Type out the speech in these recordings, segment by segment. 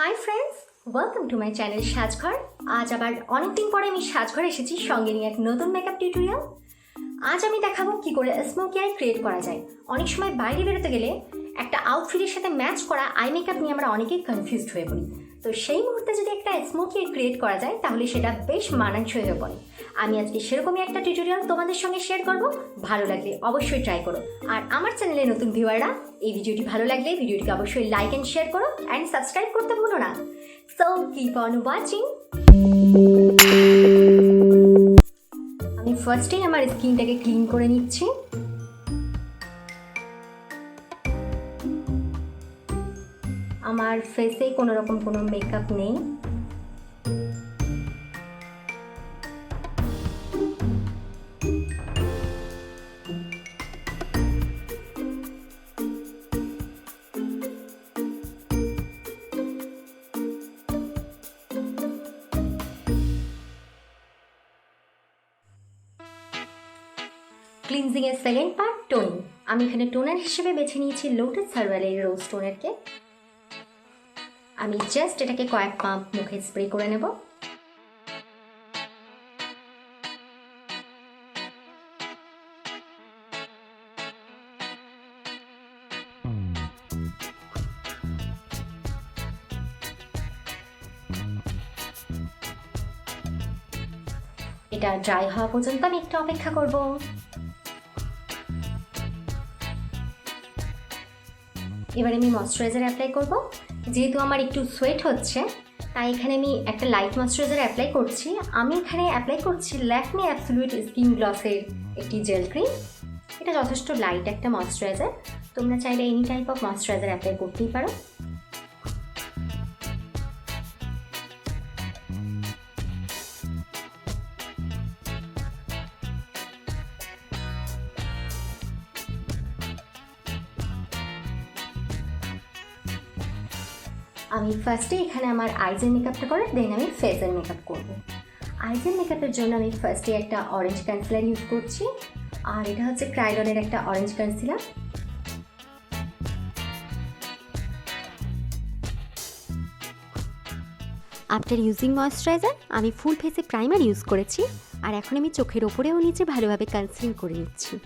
Hi friends, welcome to my channel সাজ ঘর। আজ আবার অনেকদিন পরে আমি সাজ ঘরে এসেছি, সঙ্গে নিয়ে এক নতুন মেকআপ টিউটোরিয়াল। আজ আমি দেখাবো কি করে স্মোকি আই ক্রিয়েট করা যায়। অনেক সময় বাইরে বেরোতে গেলে একটা আউটফিটের সাথে ম্যাচ করা আই মেকআপ নিয়ে আমরা অনেকেই কনফিউজড হয়ে পড়ি। তো সেই মুহূর্তে যদি একটা স্মোকি আই ক্রিয়েট করা যায় তাহলে সেটা বেশ মানানসই হয়ে পড়ে। আমি আজকে সেরকমই একটা টিউটোরিয়াল তোমাদের সঙ্গে শেয়ার করব। ভালো লাগলে অবশ্যই ট্রাই করো। আর আমার চ্যানেলে নতুন ভিউয়াররা এই ভিডিওটি ভালো লাগলে ভিডিওটিকে অবশ্যই লাইক অ্যান্ড শেয়ার করো অ্যান্ড সাবস্ক্রাইব করতে ভুলো না। So keep on watching. আমি ফার্স্টেই আমার স্কিনটাকে ক্লিন করে নিচ্ছি। আমার ফেসে কোনো রকম কোনো মেকআপ নেই। ক্লিনজিং এর সেকেন্ড পার্ট টোনিং। আমি এখানে টোনার হিসেবে বেছে নিয়েছি লোটাস হার্বালের রোজ টোনারকে। আমি জাস্ট এটাকে কয়েক পাম্প মুখে স্প্রে করে নেব। এটা ড্রাই হওয়া পর্যন্ত আমি একটু অপেক্ষা করব। এবার আমি ময়শ্চারাইজার অ্যাপ্লাই করব। যেহেতু আমার একটু সোয়েট হচ্ছে তাই এখানে আমি একটা লাইট ময়শ্চারাইজার অ্যাপ্লাই করছি। আমি এখানে অ্যাপ্লাই করছি ল্যাকমে অ্যাবসলিউট স্কিন গ্লসের একটি জেল ক্রিম। এটা যথেষ্ট লাইট একটা ময়শ্চারাইজার, তোমরা চাইলে any type of moisturiser apply করতেই পারো। আমি ফার্স্টে এখানে আমার আইজের মেকআপটা করে দেন আমি ফেসের মেকআপ করব। আইজের মেকআপের জন্য আমি ফার্স্টে একটা অরেঞ্জ কনসিলার ইউজ করছি, আর এটা হচ্ছে ক্রাইডনের একটা orange concealer. After using moisturiser আমি ফুল ফেসে প্রাইমার ইউজ করেছি, আর এখন আমি চোখের ওপরেও নিচে ভালোভাবে কনসিল করে নিচ্ছি।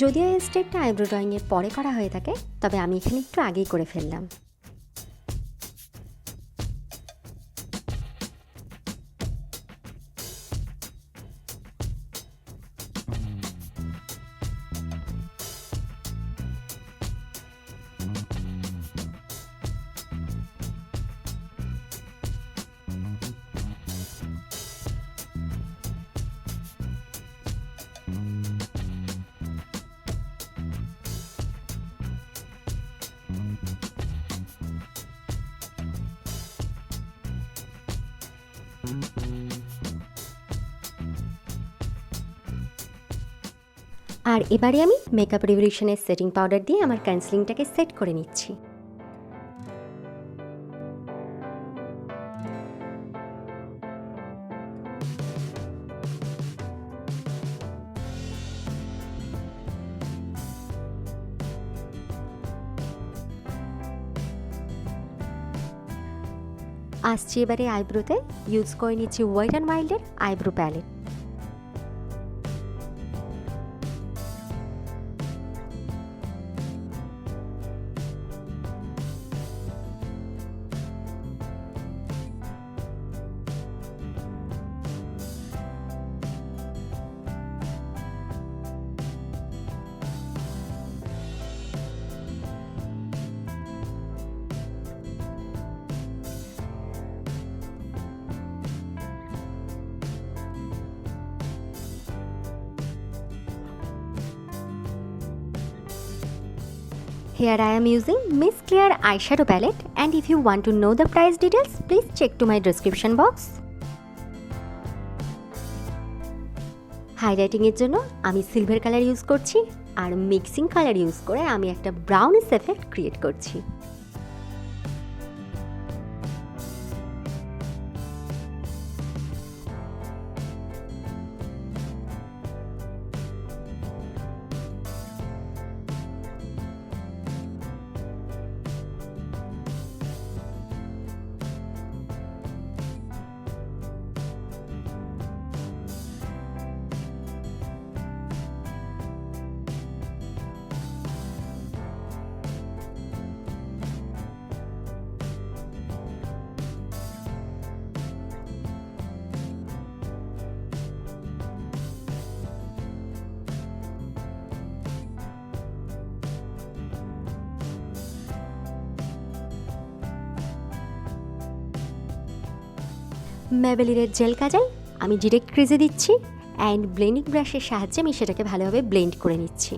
যদিও এই স্টেপটা আইব্রো ড্রয়িংয়ের পরে করা হয়ে থাকে, তবে আমি এখানে একটু আগেই করে ফেললাম। আর এবারে আমি মেকআপ রিভলিউশনের সেটিং পাউডার দিয়ে আমার কনসিলিংটাকে সেট করে নিচ্ছি। আসছি এবারে আইব্রোতে, ইউজ করে নিচ্ছি ওয়েট অ্যান্ড ওয়াইল্ডের eyebrow palette. Here I am using Miss Clair eyeshadow palette, and if you want to know the price details, please check to my description box. Highlighting এর জন্য আমি সিলভার কালার ইউজ করছি, আর mixing colour use করে আমি একটা brownish effect create করছি। মেবেলিনের jail কাজল আমি direct ক্রিজে দিচ্ছি, অ্যান্ড ব্লেন্ডিং ব্রাশের সাহায্যে আমি সেটাকে ভালোভাবে ব্লেন্ড করে নিচ্ছি।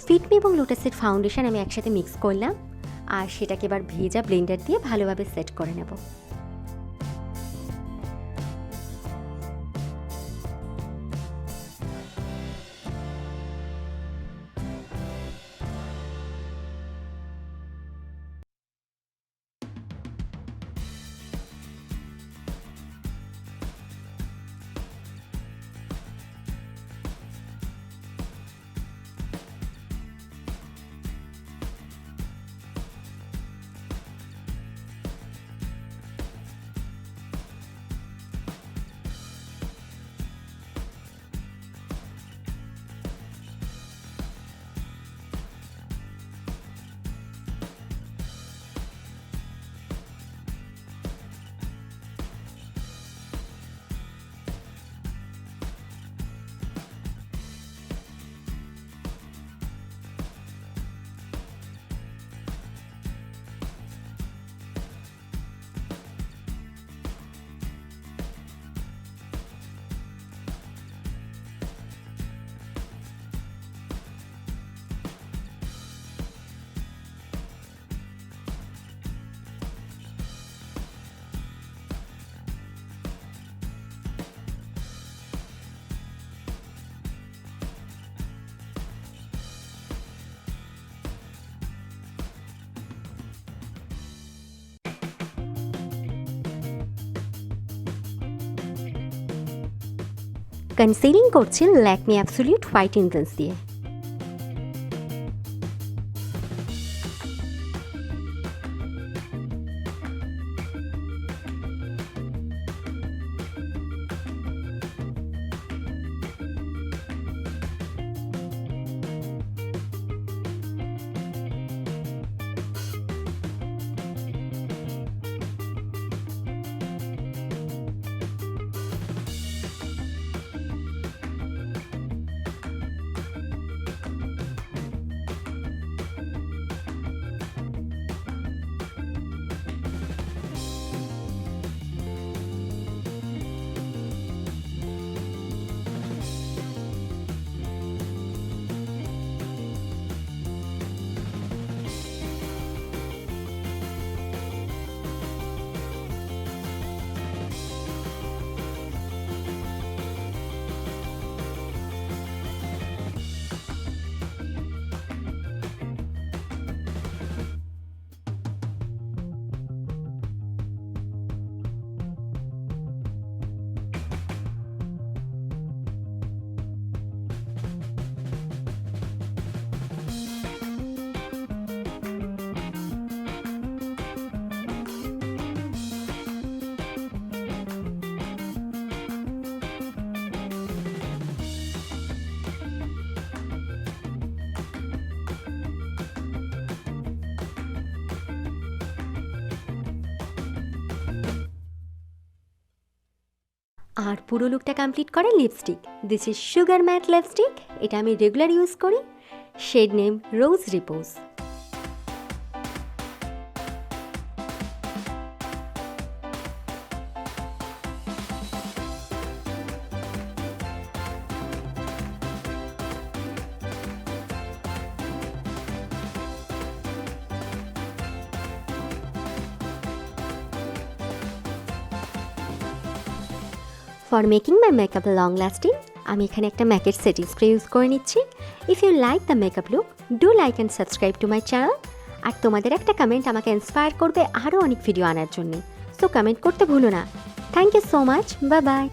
ফিটমি এবং লোটাসের ফাউন্ডেশন আমি একসাথে মিক্স করলাম, আর সেটাকে এবার ভেজা ব্লেন্ডার দিয়ে ভালোভাবে সেট করে নেব। কনসিলিং করছি ল্যাকমে অ্যাবসোলিউট হোয়াইট ইন্টেন্স দিয়ে। আর পুরো লুকটা কমপ্লিট করে lipstick. This is sugar matte lipstick. এটা আমি রেগুলার ইউজ করি। Shade name rose repose. For making my makeup long lasting আমি এখানে একটা ম্যাকের সেটিং স্প্রে ইউজ করে নিচ্ছি। If you like the makeup look do like and subscribe to my channel. আর তোমাদের একটা কমেন্ট আমাকে ইন্সপায়ার করবে আরও অনেক ভিডিও আনার জন্যে, সো কমেন্ট করতে ভুলো না। Thank you so much, bye by.